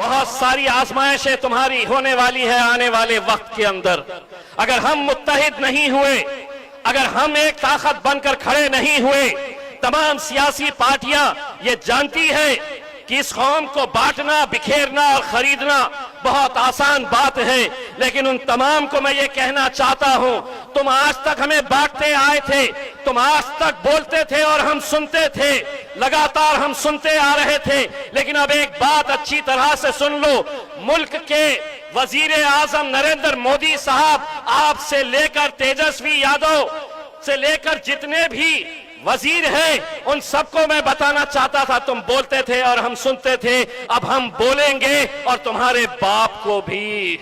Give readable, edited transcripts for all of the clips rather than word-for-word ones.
बहुत सारी आजमाइशें तुम्हारी होने वाली है आने वाले वक्त के अंदर। अगर हम मुत्तहिद नहीं हुए, अगर हम एक ताकत बनकर खड़े नहीं हुए, तमाम सियासी पार्टियां ये जानती है कि इस कौम को बांटना, बिखेरना और खरीदना बहुत आसान बात है, लेकिन उन तमाम को मैं ये कहना चाहता हूं, तुम आज तक हमें बांटते आए थे, तुम आज तक बोलते थे और हम सुनते थे, लगातार हम सुनते आ रहे थे, लेकिन अब एक बात अच्छी तरह से सुन लो, मुल्क के वजीर आजम नरेंद्र मोदी साहब, आपसे लेकर तेजस्वी यादव से लेकर जितने भी वजीर हैं, उन सबको मैं बताना चाहता था, तुम बोलते थे और हम सुनते थे, अब हम बोलेंगे और तुम्हारे बाप को भी।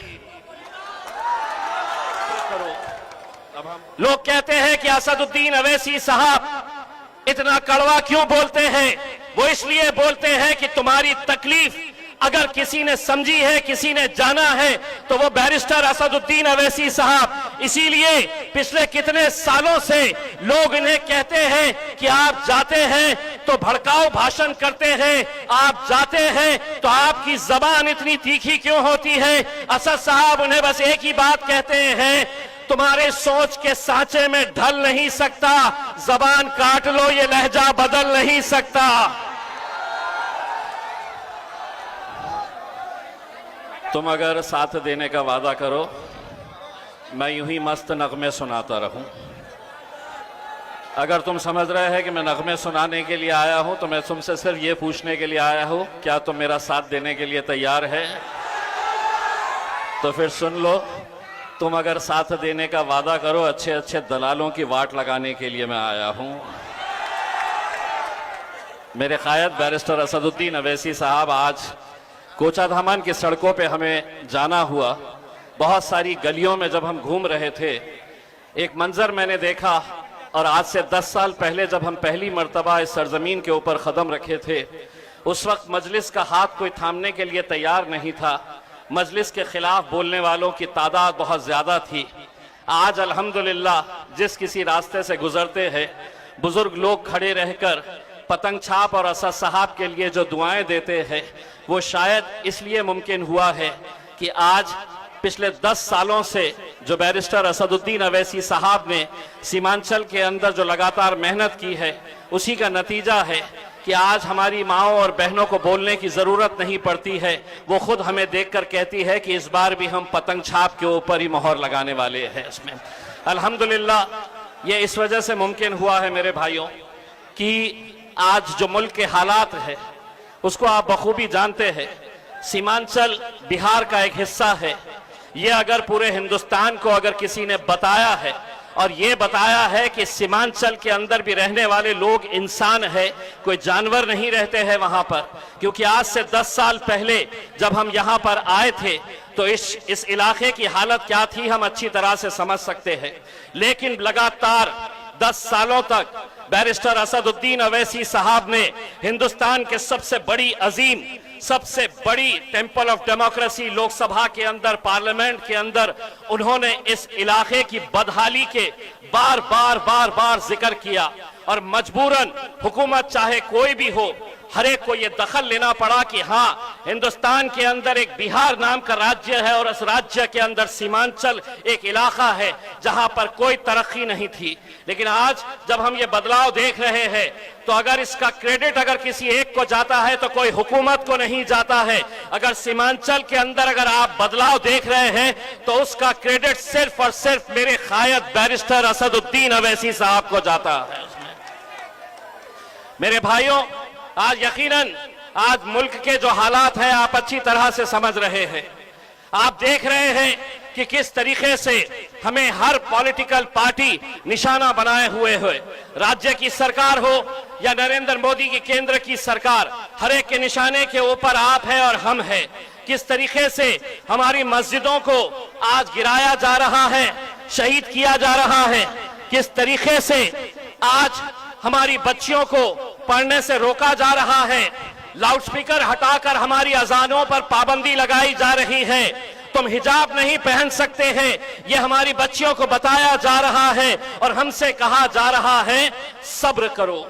लोग कहते हैं कि असदुद्दीन अवैसी साहब इतना कड़वा क्यों बोलते हैं? वो इसलिए बोलते हैं कि तुम्हारी तकलीफ अगर किसी ने समझी है, किसी ने जाना है, तो वो बैरिस्टर असदुद्दीन अवैसी साहब। इसीलिए पिछले कितने सालों से लोग इन्हें कहते हैं कि आप जाते हैं तो भड़काऊ भाषण करते हैं, आप जाते हैं तो आपकी जबान इतनी तीखी क्यों होती है? असद साहब उन्हें बस एक ही बात कहते हैं, तुम्हारे सोच के सांचे में ढल नहीं सकता, जबान काट लो, ये लहजा बदल नहीं सकता। तुम अगर साथ देने का वादा करो, मैं यूं ही मस्त नगमे सुनाता रहूं। अगर तुम समझ रहे हैं कि मैं नगमे सुनाने के लिए आया हूं, तो मैं तुमसे सिर्फ ये पूछने के लिए आया हूं, क्या तुम मेरा साथ देने के लिए तैयार है? तो फिर सुन लो, तुम अगर साथ देने का वादा करो, अच्छे अच्छे दलालों की वाट लगाने के लिए मैं आया हूं। मेरे कायद बैरिस्टर असदुद्दीन अवैसी साहब, आज कोचाधामन की सड़कों पे हमें जाना हुआ। बहुत सारी गलियों में जब हम घूम रहे थे, एक मंजर मैंने देखा, और आज से 10 साल पहले जब हम पहली मर्तबा इस सरजमीन के ऊपर कदम रखे थे, उस वक्त मजलिस का हाथ कोई थामने के लिए तैयार नहीं था। मजलिस के खिलाफ बोलने वालों की तादाद बहुत ज्यादा थी। आज अल्हम्दुलिल्लाह जिस किसी रास्ते से गुजरते हैं, बुजुर्ग लोग खड़े रहकर पतंग छाप और असद साहब के लिए जो दुआएं देते हैं, वो शायद इसलिए मुमकिन हुआ है कि आज पिछले 10 सालों से जो बैरिस्टर असदुद्दीन अवैसी साहब ने सीमांचल के अंदर जो लगातार मेहनत की है, उसी का नतीजा है कि आज हमारी माओं और बहनों को बोलने की जरूरत नहीं पड़ती है। वो खुद हमें देखकर कहती है कि इस बार भी हम पतंग छाप के ऊपर ही मोहर लगाने वाले हैं। इसमें अल्हम्दुलिल्लाह ये इस वजह से मुमकिन हुआ है मेरे भाइयों कि आज जो मुल्क के हालात है उसको आप बखूबी जानते हैं। सीमांचल बिहार का एक हिस्सा है। ये अगर पूरे हिंदुस्तान को अगर किसी ने बताया है और ये बताया है कि सीमांचल के अंदर भी रहने वाले लोग इंसान है, कोई जानवर नहीं रहते हैं वहां पर, क्योंकि आज से 10 साल पहले जब हम यहां पर आए थे तो इस इलाके की हालत क्या थी हम अच्छी तरह से समझ सकते हैं। लेकिन लगातार 10 सालों तक बैरिस्टर असदुद्दीन अवैसी साहब ने हिंदुस्तान के सबसे बड़ी अजीम, सबसे बड़ी टेंपल ऑफ डेमोक्रेसी लोकसभा के अंदर, पार्लियामेंट के अंदर, उन्होंने इस इलाके की बदहाली के बार बार जिक्र किया और मजबूरन हुकूमत चाहे कोई भी हो, हर एक को यह दखल लेना पड़ा कि हाँ, हिंदुस्तान के अंदर एक बिहार नाम का राज्य है और इस राज्य के अंदर सीमांचल एक इलाका है जहां पर कोई तरक्की नहीं थी। लेकिन आज जब हम ये बदलाव देख रहे हैं तो अगर इसका क्रेडिट अगर किसी एक को जाता है तो कोई हुकूमत को नहीं जाता है। अगर सीमांचल के अंदर अगर आप बदलाव देख रहे हैं तो उसका क्रेडिट सिर्फ और सिर्फ मेरे कायद बैरिस्टर असदुद्दीन अवैसी साहब को जाता है। मेरे भाइयों, आज यकीनन आज मुल्क के जो हालात हैं आप अच्छी तरह से समझ रहे हैं। आप देख रहे हैं कि किस तरीके से हमें हर पॉलिटिकल पार्टी निशाना बनाए हुए है। राज्य की सरकार हो या नरेंद्र मोदी की केंद्र की सरकार, हर एक के निशाने के ऊपर आप है और हम है। किस तरीके से हमारी मस्जिदों को आज गिराया जा रहा है, शहीद किया जा रहा है। किस तरीके से आज हमारी बच्चियों को पढ़ने से रोका जा रहा है, लाउडस्पीकर हटाकर हमारी अजानों पर पाबंदी लगाई जा रही है। तुम हिजाब नहीं पहन सकते हैं, ये हमारी बच्चियों को बताया जा रहा है और हमसे कहा जा रहा है सब्र करो।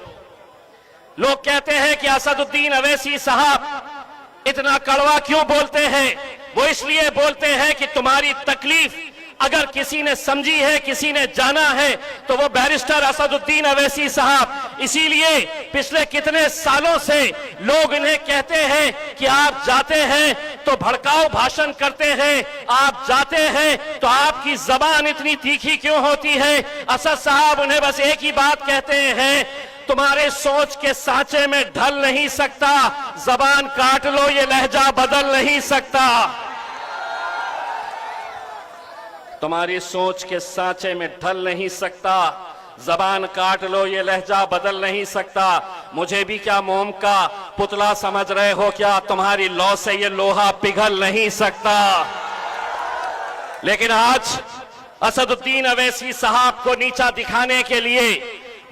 लोग कहते हैं कि असदुद्दीन अवैसी साहब इतना कड़वा क्यों बोलते हैं? वो इसलिए बोलते हैं कि तुम्हारी तकलीफ अगर किसी ने समझी है, किसी ने जाना है, तो वो बैरिस्टर असदुद्दीन अवैसी साहब। इसीलिए पिछले कितने सालों से लोग इन्हें कहते हैं कि आप जाते हैं तो भड़काऊ भाषण करते हैं, आप जाते हैं तो आपकी जबान इतनी तीखी क्यों होती है? असद साहब उन्हें बस एक ही बात कहते हैं, तुम्हारे सोच के सांचे में ढल नहीं सकता, जबान काट लो, ये लहजा बदल नहीं सकता। तुम्हारी सोच के सांचे में ढल नहीं सकता, जबान काट लो, ये लहजा बदल नहीं सकता। मुझे भी क्या मोम का पुतला समझ रहे हो क्या? तुम्हारी लौ से ये लोहा पिघल नहीं सकता। लेकिन आज असदुद्दीन अवैसी साहब को नीचा दिखाने के लिए,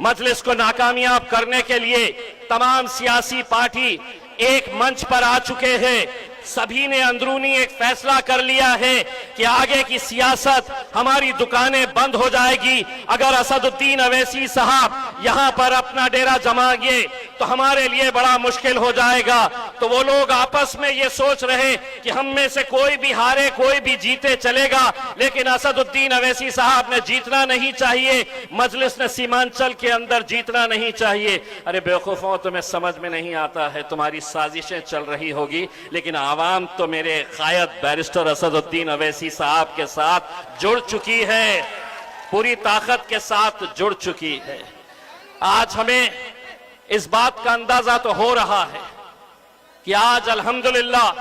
मजलिस को नाकामयाब करने के लिए तमाम सियासी पार्टी एक मंच पर आ चुके हैं। सभी ने अंदरूनी एक फैसला कर लिया है कि आगे की सियासत, हमारी दुकानें बंद हो जाएगी। अगर असदुद्दीन अवैसी साहब यहां पर अपना डेरा जमाएंगे तो हमारे लिए बड़ा मुश्किल हो जाएगा। तो वो लोग आपस में ये सोच रहे कि हम में से कोई भी हारे, कोई भी जीते चलेगा, लेकिन असदुद्दीन अवैसी साहब ने जीतना नहीं चाहिए, मजलिस ने सीमांचल के अंदर जीतना नहीं चाहिए। अरे बेवकूफों, तुम्हें समझ में नहीं आता है, तुम्हारी साजिशें चल रही होगी, लेकिन आवाम तो मेरे कायद बैरिस्टर असदुद्दीन अवैसी साहब के साथ जुड़ चुकी है, पूरी ताकत के साथ जुड़ चुकी है। आज हमें इस बात का अंदाजा तो हो रहा है कि आज अल्हम्दुलिल्लाह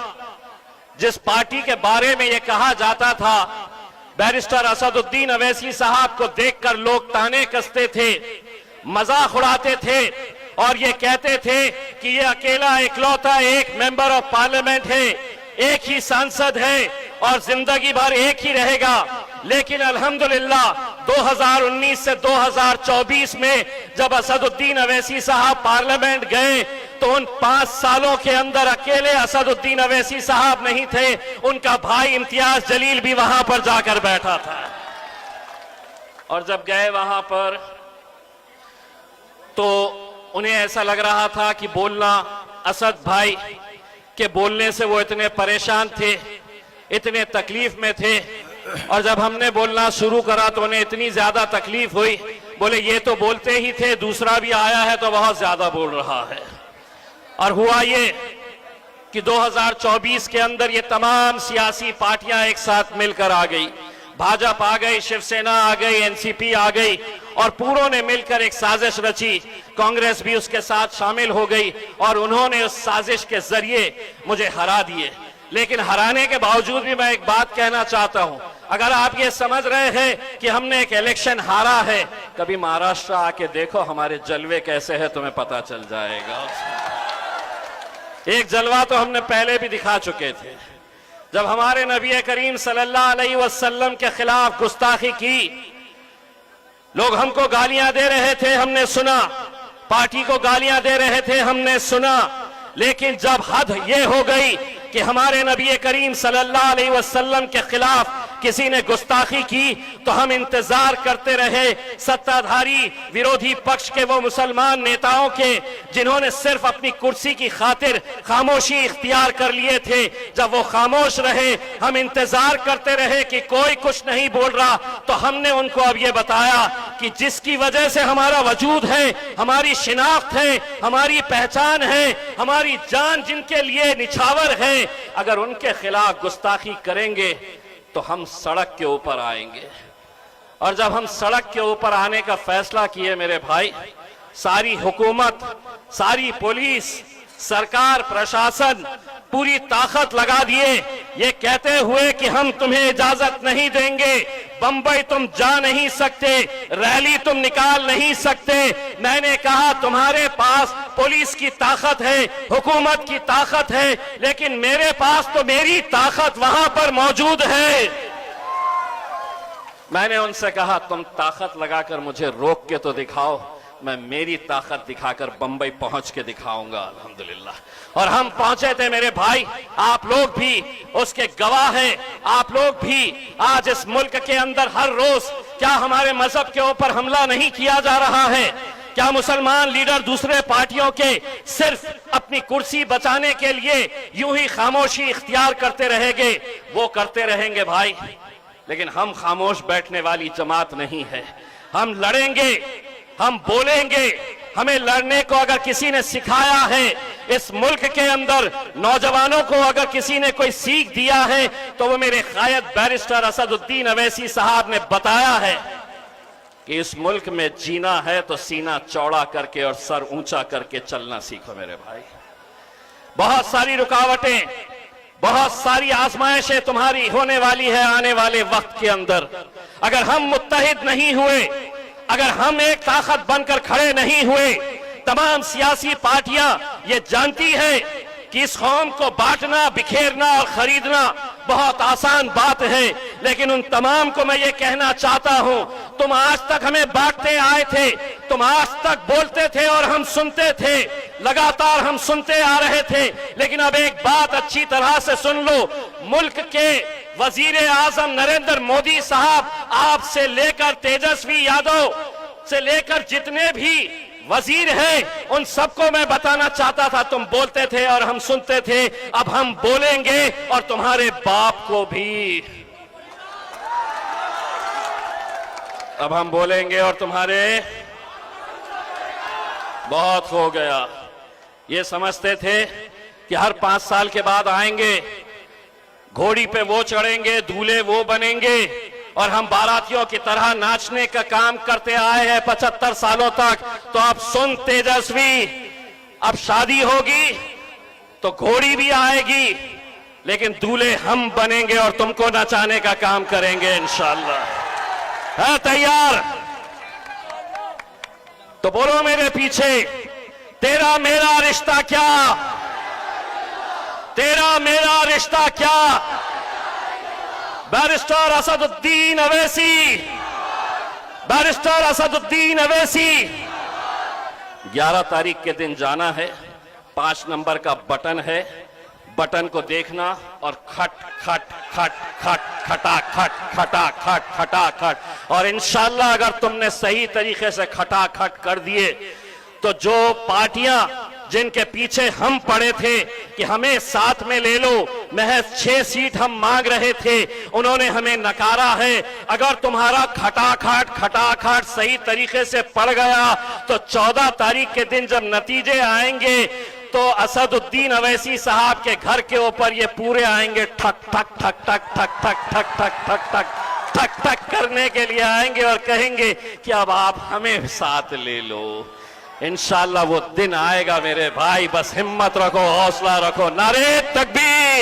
जिस पार्टी के बारे में यह कहा जाता था, बैरिस्टर असदुद्दीन अवैसी साहब को देखकर लोग ताने कसते थे, मजाक उड़ाते थे और ये कहते थे कि ये अकेला इकलौता एक मेंबर ऑफ पार्लियामेंट है, एक ही सांसद है और जिंदगी भर एक ही रहेगा। लेकिन अल्हम्दुलिल्लाह 2019 से 2024 में जब असदुद्दीन अवैसी साहब पार्लियामेंट गए तो उन 5 सालों के अंदर अकेले असदुद्दीन अवैसी साहब नहीं थे, उनका भाई इम्तियाज जलील भी वहां पर जाकर बैठा था। और जब गए वहां पर तो उन्हें ऐसा लग रहा था कि बोलना, असद भाई के बोलने से वो इतने परेशान थे, इतने तकलीफ में थे। और जब हमने बोलना शुरू करा तो उन्हें इतनी ज्यादा तकलीफ हुई, बोले ये तो बोलते ही थे, दूसरा भी आया है तो बहुत ज्यादा बोल रहा है। और हुआ ये कि 2024 के अंदर ये तमाम सियासी पार्टियां एक साथ मिलकर आ गई, भाजपा आ गई, शिवसेना आ गई, एनसीपी आ गई और पूरों ने मिलकर एक साजिश रची। कांग्रेस भी उसके साथ शामिल हो गई और उन्होंने उस साजिश के जरिए मुझे हरा दिए। लेकिन हराने के बावजूद भी मैं एक बात कहना चाहता हूं, अगर आप ये समझ रहे हैं कि हमने एक इलेक्शन हारा है, कभी महाराष्ट्र आके देखो हमारे जलवे कैसे हैं, तुम्हें पता चल जाएगा। एक जलवा तो हमने पहले भी दिखा चुके थे, जब हमारे नबी करीम सल्लल्लाहु अलैहि वसल्लम के खिलाफ गुस्ताखी की, लोग हमको गालियां दे रहे थे, हमने सुना, पार्टी को गालियां दे रहे थे, हमने सुना। लेकिन जब हद ये हो गई कि हमारे नबी करीम सल्लल्लाहु अलैहि वसल्लम के खिलाफ किसी ने गुस्ताखी की तो हम इंतजार करते रहे सत्ताधारी विरोधी पक्ष के वो मुसलमान नेताओं के, जिन्होंने सिर्फ अपनी कुर्सी की खातिर खामोशी इख्तियार कर लिए थे। जब वो खामोश रहे, हम इंतजार करते रहे कि कोई कुछ नहीं बोल रहा, तो हमने उनको अब ये बताया कि जिसकी वजह से हमारा वजूद है, हमारी शिनाख्त है, हमारी पहचान है, हमारी जान जिनके लिए निछावर है, अगर उनके खिलाफ गुस्ताखी करेंगे तो हम सड़क के ऊपर आएंगे। और जब हम सड़क के ऊपर आने का फैसला किए मेरे भाई, सारी हुकूमत, सारी पुलिस, सरकार, प्रशासन पूरी ताकत लगा दिए, ये कहते हुए कि हम तुम्हें इजाजत नहीं देंगे, बंबई तुम जा नहीं सकते, रैली तुम निकाल नहीं सकते। मैंने कहा तुम्हारे पास पुलिस की ताकत है, हुकूमत की ताकत है, लेकिन मेरे पास तो मेरी ताकत वहां पर मौजूद है। मैंने उनसे कहा तुम ताकत लगाकर मुझे रोक के तो दिखाओ, मैं मेरी ताकत दिखाकर बंबई पहुंच के दिखाऊंगा। अल्हम्दुलिल्लाह। और हम पहुंचे थे मेरे भाई, आप लोग भी उसके गवाह हैं। आप लोग भी आज इस मुल्क के अंदर हर रोज क्या हमारे मजहब के ऊपर हमला नहीं किया जा रहा है? क्या मुसलमान लीडर दूसरे पार्टियों के सिर्फ अपनी कुर्सी बचाने के लिए यूं ही खामोशी इख्तियार करते रहेंगे? वो करते रहेंगे भाई, लेकिन हम खामोश बैठने वाली जमात नहीं है। हम लड़ेंगे, हम बोलेंगे। हमें लड़ने को अगर किसी ने सिखाया है, इस मुल्क के अंदर नौजवानों को अगर किसी ने कोई सीख दिया है, तो वो मेरे कायद बैरिस्टर असदुद्दीन अवैसी साहब ने बताया है कि इस मुल्क में जीना है तो सीना चौड़ा करके और सर ऊंचा करके चलना सीखो मेरे भाई। बहुत सारी रुकावटें, बहुत सारी आजमाइशें तुम्हारी होने वाली है आने वाले वक्त के अंदर। अगर हम मुत्तहिद नहीं हुए, अगर हम एक ताकत बनकर खड़े नहीं हुए, तमाम सियासी पार्टियां ये जानती है कि इस कौम को बांटना, बिखेरना और खरीदना बहुत आसान बात है, लेकिन उन तमाम को मैं ये कहना चाहता हूं, तुम आज तक हमें बांटते आए थे, तुम आज तक बोलते थे और हम सुनते थे, लगातार हम सुनते आ रहे थे, लेकिन अब एक बात अच्छी तरह से सुन लो। मुल्क के वजीर आजम नरेंद्र मोदी साहब, आपसे लेकर तेजस्वी यादव से लेकर जितने भी वजीर हैं, उन सबको मैं बताना चाहता था, तुम बोलते थे और हम सुनते थे, अब हम बोलेंगे और तुम्हारे बाप को भी, अब हम बोलेंगे और तुम्हारे, बहुत हो गया। ये समझते थे कि हर 5 साल के बाद आएंगे, घोड़ी पे वो चढ़ेंगे, दूल्हे वो बनेंगे और हम बारातियों की तरह नाचने का काम करते आए हैं 75 सालों तक। तो अब सुन तेजस्वी, अब शादी होगी तो घोड़ी भी आएगी, लेकिन दूल्हे हम बनेंगे और तुमको नचाने का काम करेंगे इंशाअल्लाह। है तैयार? तो बोलो मेरे पीछे, तेरा मेरा रिश्ता क्या, तेरा मेरा रिश्ता क्या। Barrister Asaduddin Owaisi, barrister Asaduddin Owaisi. 11 तारीख के दिन जाना है, 5 नंबर का बटन है, बटन को देखना और खट खट खट खट खटा खट खटा खट खटा खट, और इंशाअल्लाह अगर तुमने सही तरीके से खटा खट कर दिए तो जो पार्टियां जिनके पीछे हम पड़े थे कि हमें साथ में ले लो, महज 6 सीट हम मांग रहे थे, उन्होंने हमें नकारा है। अगर तुम्हारा खटाखट खटाखट सही तरीके से पड़ गया तो 14 तारीख के दिन जब नतीजे आएंगे तो असदुद्दीन अवैसी साहब के घर के ऊपर ये पूरे आएंगे, ठक ठक ठक ठक ठक ठक ठक ठक ठक ठक ठक ठक करने के लिए आएंगे और कहेंगे कि अब आप हमें साथ ले लो। इंशाअल्लाह वो दिन आएगा मेरे भाई, बस हिम्मत रखो, हौसला रखो। नारे तकबीर।